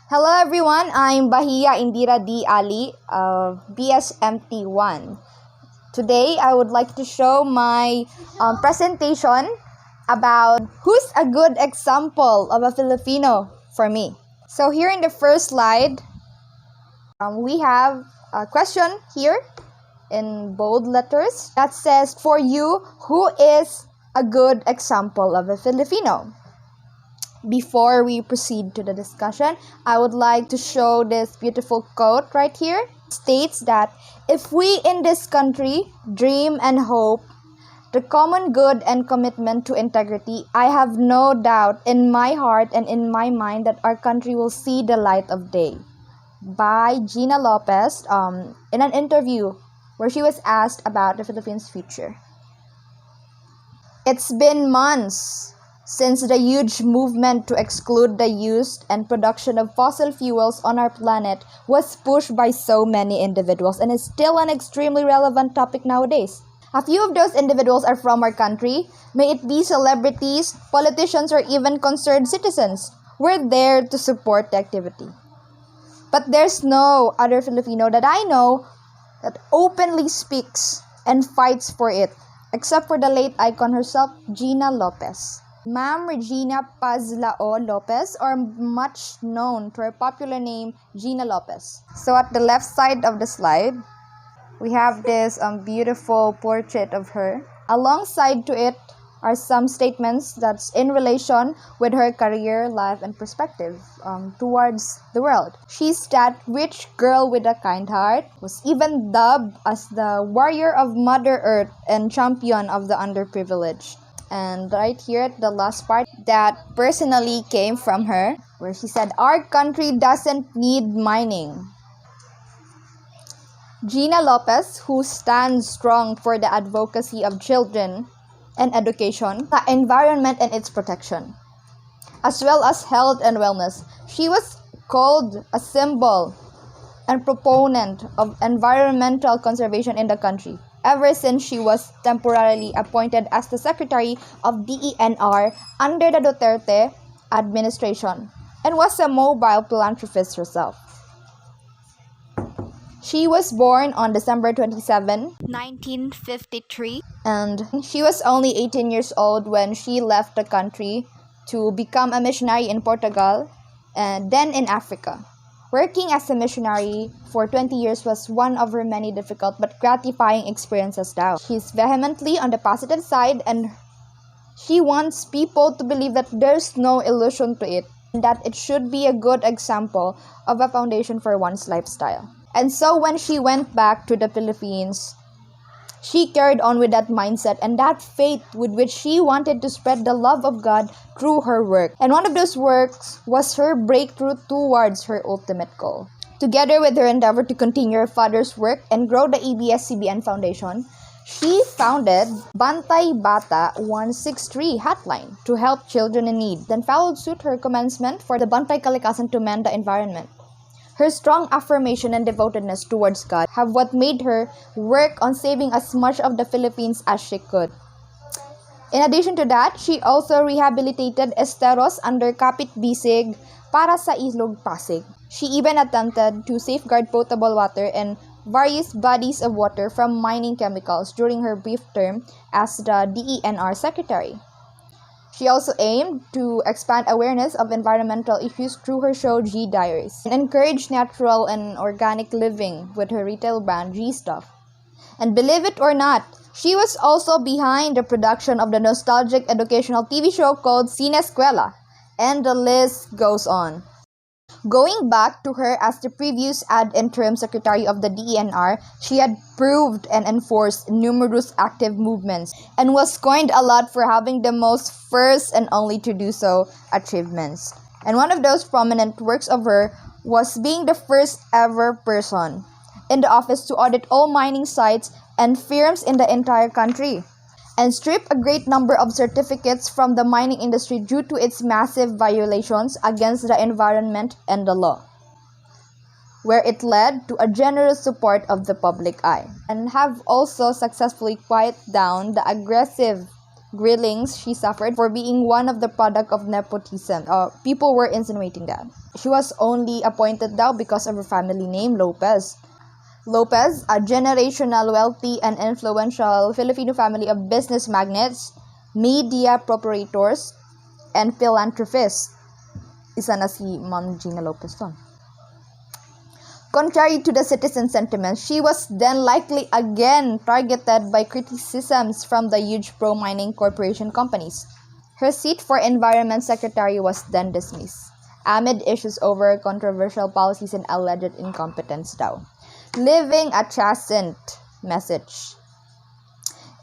Hello everyone, I'm Bahia Indira D. Ali of BSMT-1. Today I would like to show my presentation about who's a good example of a Filipino for me. So here in the first slide, we have a question here in bold letters that says, for you, who is a good example of a Filipino? Before we proceed to the discussion, I would like to show this beautiful quote right here. It states that if we in this country dream and hope the common good and commitment to integrity, I have no doubt in my heart and in my mind that our country will see the light of day. By Gina Lopez in an interview where she was asked about the Philippines' future. It's been months since the huge movement to exclude the use and production of fossil fuels on our planet was pushed by so many individuals and is still an extremely relevant topic nowadays. A few of those individuals are from our country, may it be celebrities, politicians, or even concerned citizens. We're there to support the activity. But there's no other Filipino that I know that openly speaks and fights for it, except for the late icon herself, Gina Lopez. Ma'am Regina Pazlao Lopez, or much known to her popular name, Gina Lopez. So at the left side of the slide, we have this beautiful portrait of her. Alongside to it are some statements that's in relation with her career, life, and perspective towards the world. She's that rich girl with a kind heart, was even dubbed as the warrior of Mother Earth and champion of the underprivileged. And right here at the last part, that personally came from her, where she said, our country doesn't need mining. Gina Lopez, who stands strong for the advocacy of children and education, the environment and its protection, as well as health and wellness. She was called a symbol and proponent of environmental conservation in the country ever since she was temporarily appointed as the Secretary of DENR under the Duterte administration and was a mobile philanthropist herself. She was born on December 27, 1953, and she was only 18 years old when she left the country to become a missionary in Portugal and then in Africa. Working as a missionary for 20 years was one of her many difficult but gratifying experiences now. She's vehemently on the positive side, and she wants people to believe that there's no illusion to it and that it should be a good example of a foundation for one's lifestyle. And so when she went back to the Philippines, she carried on with that mindset and that faith with which she wanted to spread the love of God through her work. And one of those works was her breakthrough towards her ultimate goal. Together with her endeavor to continue her father's work and grow the ABS-CBN Foundation, she founded Bantay Bata 163 Hotline to help children in need, then followed suit her commencement for the Bantay Kalikasan to mend the environment. Her strong affirmation and devotedness towards God have what made her work on saving as much of the Philippines as she could. In addition to that, she also rehabilitated esteros under Kapit Bisig para sa Ilog Pasig. She even attempted to safeguard potable water and various bodies of water from mining chemicals during her brief term as the DENR Secretary. She also aimed to expand awareness of environmental issues through her show G Diaries and encourage natural and organic living with her retail brand G Stuff. And believe it or not, she was also behind the production of the nostalgic educational TV show called Cine Escuela, and the list goes on. Going back to her as the previous ad interim secretary of the DENR, she had proved and enforced numerous active movements and was coined a lot for having the most first and only to do so achievements. And one of those prominent works of her was being the first ever person in the office to audit all mining sites and firms in the entire country and strip a great number of certificates from the mining industry due to its massive violations against the environment and the law, where it led to a generous support of the public eye, and have also successfully quieted down the aggressive grillings she suffered for being one of the product of nepotism. People were insinuating that. She was only appointed daw because of her family name, Lopez. Lopez, a generational wealthy and influential Filipino family of business magnates, media proprietors, and philanthropists. Isa na si Ma'am Gina Lopez to. Contrary to the citizen sentiment, she was then likely again targeted by criticisms from the huge pro-mining corporation companies. Her seat for Environment Secretary was then dismissed, amid issues over controversial policies and alleged incompetence daw, leaving a chastened message.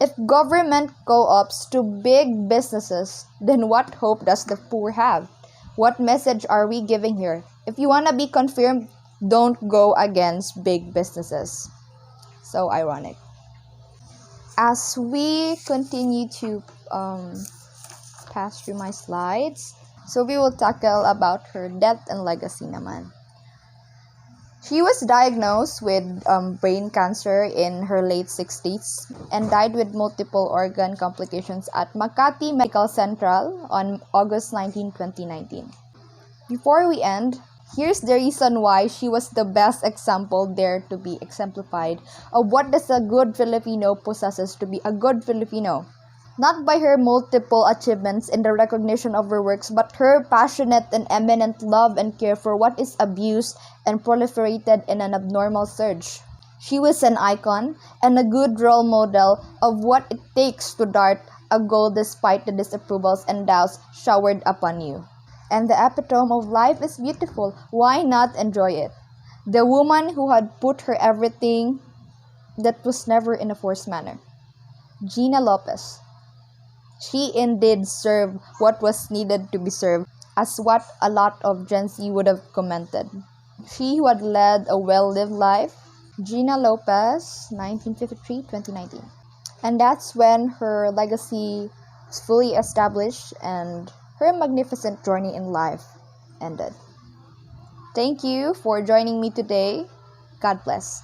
If government co-ops to big businesses, then what hope does the poor have? What message are we giving here? If you want to be confirmed, don't go against big businesses. So ironic. As we continue to pass through my slides, so we will tackle about her death and legacy naman. She was diagnosed with brain cancer in her late 60s and died with multiple organ complications at Makati Medical Central on August 19, 2019. Before we end, here's the reason why she was the best example there to be exemplified of what does a good Filipino possesses to be a good Filipino. Not by her multiple achievements in the recognition of her works, but her passionate and eminent love and care for what is abused and proliferated in an abnormal surge. She was an icon and a good role model of what it takes to dart a goal despite the disapprovals and doubts showered upon you. And the epitome of life is beautiful. Why not enjoy it? The woman who had put her everything that was never in a forced manner. Gina Lopez. She indeed served what was needed to be served, as what a lot of Gen Z would have commented. She who had led a well-lived life. Gina Lopez, 1953-2019. And that's when her legacy was fully established and her magnificent journey in life ended. Thank you for joining me today. God bless.